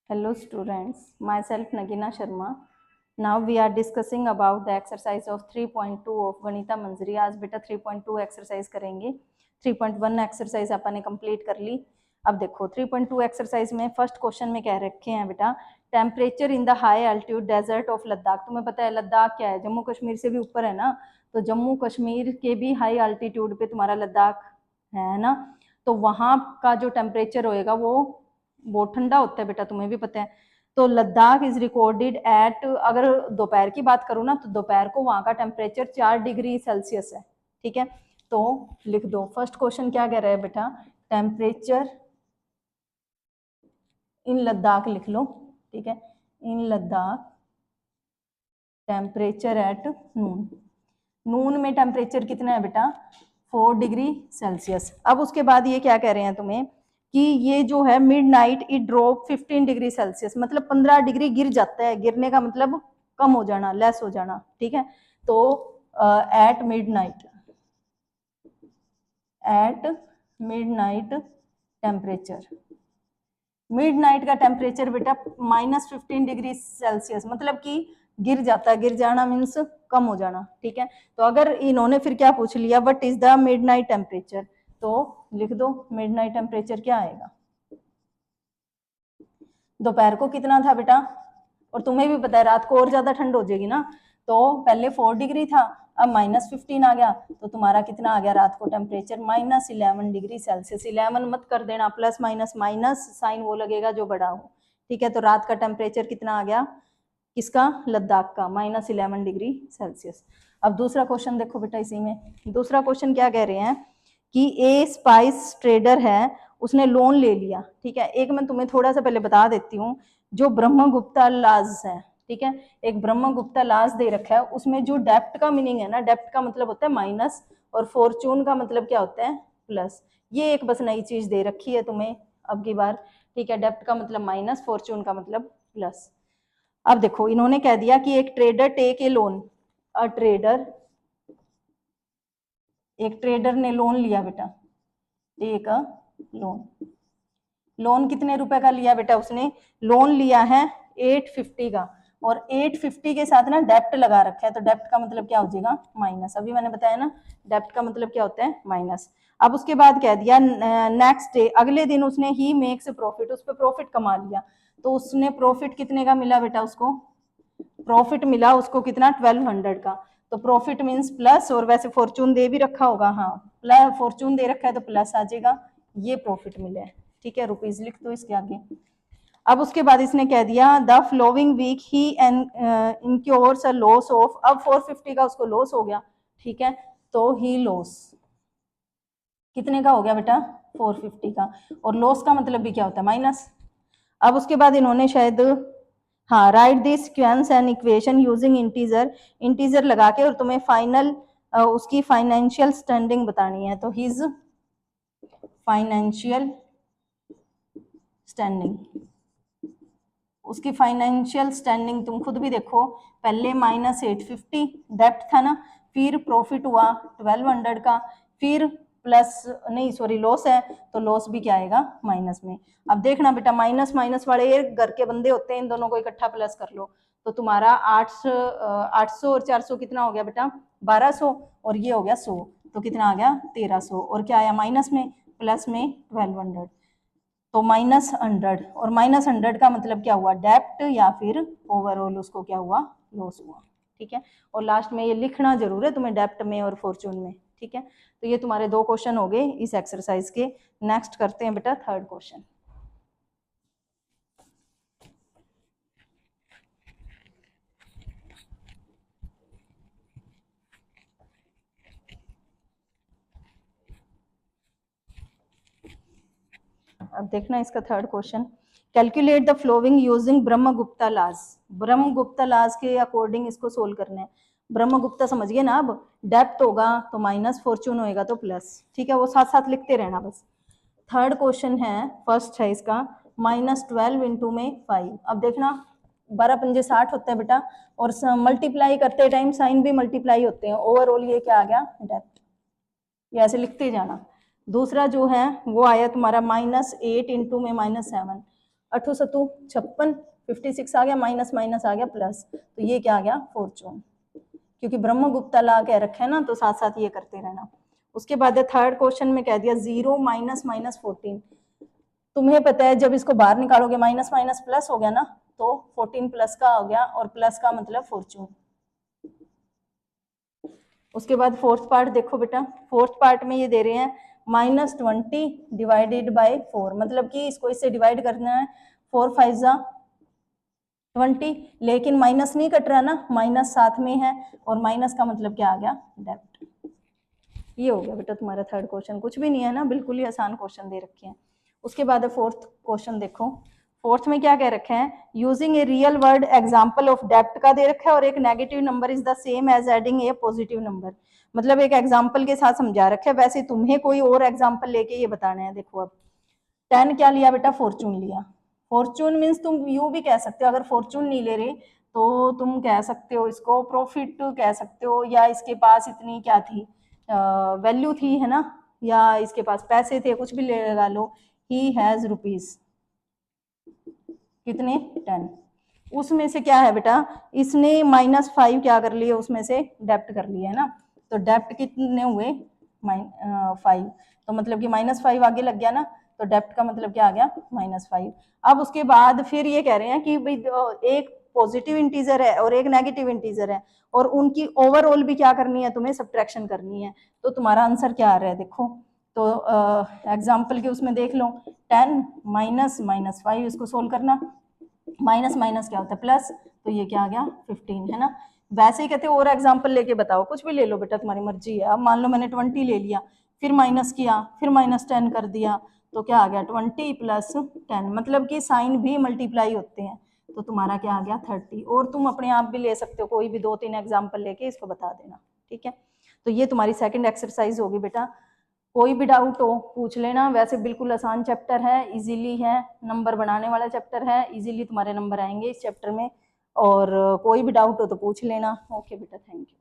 Hello students, myself Nagina Sharma. Now we are discussing about the exercise of 3.2 of Vanita Manjari. आज बेटा 3.2 exercise करेंगे। 3.1 exercise अपन ने complete कर ली। अब देखो 3.2 एक्सरसाइज में फर्स्ट क्वेश्चन में कह रखे हैं बेटा temperature in the high altitude desert of Ladakh. तुम्हें पता है लद्दाख क्या है, जम्मू कश्मीर से भी ऊपर है ना, तो जम्मू कश्मीर के भी हाई एल्टीट्यूड पे तुम्हारा लद्दाख है ना, तो वहां का जो टेम्परेचर होएगा वो बहुत ठंडा होता है बेटा, तुम्हें भी पता है। तो लद्दाख इज रिकॉर्डेड एट, अगर दोपहर की बात करूँ ना तो दोपहर को वहां का टेम्परेचर 4 डिग्री सेल्सियस है। ठीक है, तो लिख दो फर्स्ट क्वेश्चन क्या कह रहा है बेटा, टेम्परेचर इन लद्दाख लिख लो। ठीक है, इन लद्दाख टेम्परेचर एट नून। नून में टेम्परेचर कितना है बेटा 4 डिग्री सेल्सियस। अब उसके बाद ये क्या कह रहे हैं तुम्हें कि ये जो है mid night it drop 15 degree Celsius, मतलब 15 डिग्री गिर जाता है। गिरने का मतलब कम हो जाना, लेस हो जाना। ठीक है, तो at mid night temperature, mid night का टेम्परेचर बेटा -15 डिग्री सेल्सियस, मतलब कि गिर जाता है। गिर जाना मीन्स कम हो जाना। ठीक है, तो अगर इन्होंने फिर क्या पूछ लिया, what is the mid night temperature, तो लिख दो मिड नाइट टेम्परेचर क्या आएगा। दोपहर को कितना था बेटा, और तुम्हें भी पता है रात को और ज्यादा ठंड हो जाएगी ना, तो पहले 4 डिग्री था, अब -15 आ गया, तो तुम्हारा कितना आ गया रात को टेम्परेचर -11 डिग्री सेल्सियस। 11 मत कर देना, प्लस माइनस माइनस साइन वो लगेगा जो बड़ा हो। ठीक है, तो रात का टेम्परेचर कितना आ गया किसका, लद्दाख का, -11 डिग्री सेल्सियस। अब दूसरा क्वेश्चन देखो बेटा, इसी में दूसरा क्वेश्चन क्या कह रहे हैं कि ए स्पाइस ट्रेडर है, उसने लोन ले लिया। ठीक है, एक मैं तुम्हें थोड़ा सा पहले बता देती हूँ, जो ब्रह्मगुप्ता लाज है, ठीक है, एक ब्रह्मगुप्ता लाज दे रखा है, उसमें जो डेप्ट का मीनिंग है ना, डेप्ट का मतलब होता है माइनस और फॉर्चून का मतलब क्या होता है प्लस। ये एक बस नई चीज दे रखी है तुम्हें अब की बार। ठीक है, डेप्ट का मतलब माइनस, फॉर्चून का मतलब प्लस। अब देखो इन्होंने कह दिया कि एक ट्रेडर टेक ए लोन, एक ट्रेडर ने लोन लिया बेटा, टेक अ लोन। लोन कितने रुपए का लिया बेटा, उसने लोन लिया है 850 का, और 850 के साथ ना डेप्ट लगा रखा है, तो डेप्ट का मतलब क्या हो जाएगा माइनस। अभी मैंने बताया ना डेप्ट का मतलब क्या होता है माइनस। अब उसके बाद कह दिया नेक्स्ट डे, अगले दिन उसने ही मेक्स प्रॉफिट, उस पर प्रॉफिट कमा लिया, तो उसने प्रॉफिट कितने का मिला बेटा, उसको प्रॉफिट मिला उसको कितना 1200 का। तो प्रॉफिट मींस प्लस, और वैसे फॉर्चून दे भी रखा होगा, हाँ प्लस फॉर्चून दे रखा है तो प्लस आ जाएगा, ये प्रॉफिट मिला है। ठीक है, रुपीज लिख दो इसके आगे। अब उसके बाद इसने कह दिया the following week he incurs a loss of, अब 450 का उसको लॉस हो गया। ठीक है, तो ही लॉस कितने का हो गया बेटा 450 का, और लॉस का मतलब भी क्या होता है माइनस। अब उसके बाद इन्होंने शायद, हाँ right this sequence and equation using integer, integer लगा के, और तुम्हें फाइनल उसकी फाइनेंशियल स्टैंडिंग बतानी है, तो हिज फाइनेंशियल स्टैंडिंग, उसकी फाइनेंशियल स्टैंडिंग तुम खुद भी देखो, पहले -850 डेप्ट था ना, फिर प्रॉफिट हुआ 1200 का, फिर प्लस नहीं सॉरी लॉस है, तो लॉस भी क्या आएगा माइनस में। अब देखना बेटा माइनस माइनस वाले घर के बंदे होते हैं, इन दोनों को इकट्ठा प्लस कर लो, तो तुम्हारा 800 और 400 कितना हो गया बेटा 1200, और ये हो गया 100, तो कितना आ गया 1300, और क्या आया माइनस में, प्लस में 1200, तो -100, और -100 का मतलब क्या हुआ डेप्ट, या फिर ओवरऑल उसको क्या हुआ लॉस हुआ। ठीक है, और लास्ट में ये लिखना जरूर है तुम्हें डेप्ट में और फॉर्चून में। ठीक है, तो ये तुम्हारे 2 क्वेश्चन हो गए इस एक्सरसाइज के। नेक्स्ट करते हैं बेटा थर्ड क्वेश्चन। अब देखना इसका third question, calculate the flowing using Brahmagupta लाज। ब्रह्मगुप्ता लाज के अकॉर्डिंग इसको सोल्व करना है। ब्रह्मगुप्ता समझ गए ना, अब डेप्थ होगा तो माइनस, फॉर्चून होएगा तो प्लस। ठीक है, वो साथ साथ लिखते रहना बस। थर्ड क्वेश्चन है, फर्स्ट है इसका, -12 इंटू में 5। अब देखना 12 पंजे 60 होता है बेटा, और मल्टीप्लाई करते टाइम साइन भी मल्टीप्लाई होते हैं। ओवरऑल ये क्या आ गया डेप्थ, ये ऐसे लिखते जाना। दूसरा जो है वो आया तुम्हारा -8 इंटू में -7, 8 सतु 56, 56 आ गया, माइनस माइनस आ गया प्लस, तो ये क्या आ गया फॉर्चून, क्योंकि ब्रह्मगुप्ता ला कह रखे है ना, तो साथ साथ ये करते रहना। उसके बाद थर्ड क्वेश्चन में कह दिया 0 माइनस माइनस 14। तुम्हें पता है जब इसको बाहर निकालोगे माइनस माइनस प्लस हो गया ना, तो 14 प्लस का हो गया, और प्लस का मतलब फॉर्चून। उसके बाद फोर्थ पार्ट देखो बेटा, फोर्थ पार्ट में ये दे रहे हैं -20 डिवाइडेड बाय 4, मतलब कि इसको इससे डिवाइड करना है, 4 5 जा 20, लेकिन माइनस नहीं कट रहा ना, माइनस साथ में है, और माइनस का मतलब क्या आ गया डेप्ट। ये हो गया बेटा तुम्हारा थर्ड क्वेश्चन, कुछ भी नहीं है ना, बिल्कुल ही आसान क्वेश्चन दे रखे हैं। उसके बाद फोर्थ क्वेश्चन देखो, फोर्थ में क्या कह रखे हैं, using a real world example of डेप्ट का दे रखा है, और एक negative number is the same as adding a positive number, मतलब एक एग्जांपल के साथ समझा रखा है, वैसे तुम्हें कोई और एग्जांपल लेके ये बताना है। देखो अब 10 क्या लिया बेटा, फॉर्चून लिया। फॉर्चून मीन्स तुम यू भी कह सकते हो, अगर फॉर्चून नहीं ले रहे तो तुम कह सकते हो इसको प्रॉफिट कह सकते हो, या इसके पास इतनी क्या थी वैल्यू थी, है ना, या इसके पास पैसे थे, कुछ भी ले लगा लो। ही हैज रुपीज कितने 10, उसमें से क्या है बेटा, इसने -5 क्या कर लिए, उसमें से डेप्ट कर लिया है ना, तो डेप्ट कितने हुए 5, तो मतलब कि -5 आगे लग गया ना, तो डेप्ट का मतलब क्या आ गया -5। अब उसके बाद फिर ये कह रहे हैं कि भाई एक पॉजिटिव इंटीजर है और एक नेगेटिव इंटीजर है, और उनकी ओवरऑल भी क्या करनी है, तुम्हें सब्ट्रैक्शन करनी है, तो तुम्हारा आंसर क्या आ रहा है देखो, तो एग्जाम्पल के उसमें देख लो, 10 माइनस -5, इसको सोल्व करना, माइनस माइनस क्या होता है प्लस, तो ये क्या आ गया 15, है ना। वैसे ही कहते और एग्जाम्पल लेके बताओ, कुछ भी ले लो बेटा, तुम्हारी मर्जी है। अब मान लो मैंने 20 ले लिया, फिर माइनस किया, फिर -10 कर दिया, तो क्या आ गया 20 + 10, मतलब कि साइन भी मल्टीप्लाई होते हैं, तो तुम्हारा क्या आ गया 30। और तुम अपने आप भी ले सकते हो, कोई भी 2-3 एग्जाम्पल लेके इसको बता देना, ठीक है। तो ये तुम्हारी सेकंड एक्सरसाइज होगी बेटा, कोई भी डाउट हो पूछ लेना, वैसे बिल्कुल आसान चैप्टर है, इजीली है, नंबर बनाने वाला चैप्टर है, इजीली तुम्हारे नंबर आएंगे इस चैप्टर में, और कोई भी डाउट हो तो पूछ लेना। ओके बेटा, थैंक यू।